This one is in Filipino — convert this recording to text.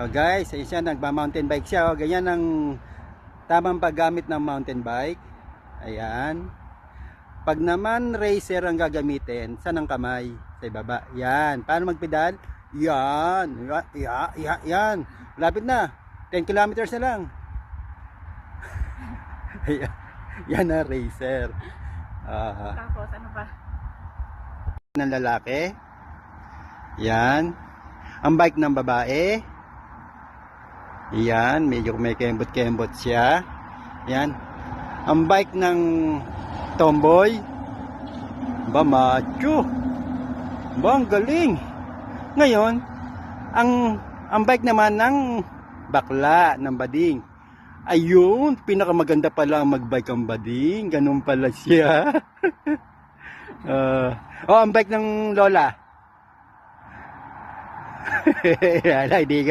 Oh guys, ayun siya, nagma-mountain bike siya. Oh, ganyan ang tamang paggamit ng mountain bike. Ayan. Pag naman racer ang gagamitin, saan ang kamay? Sa ibaba. Yan. Paano magpedal? Yan. Yan. Lapit na. 10 kilometers na lang. Ayan. Yan ang racer. Tapos ano pa? Ng lalaki. Yan. Ang bike ng babae. Yan. Medyo may kembot-kembot siya. Yan. Ang bike ng tomboy. Ba, macho. Ba, ang galing. Ngayon, ang bike naman ng bakla, ng bading. Ayun, pinakamaganda pala ang magbike ang bading. Ganun pala siya. Ang bike ng lola. Hindi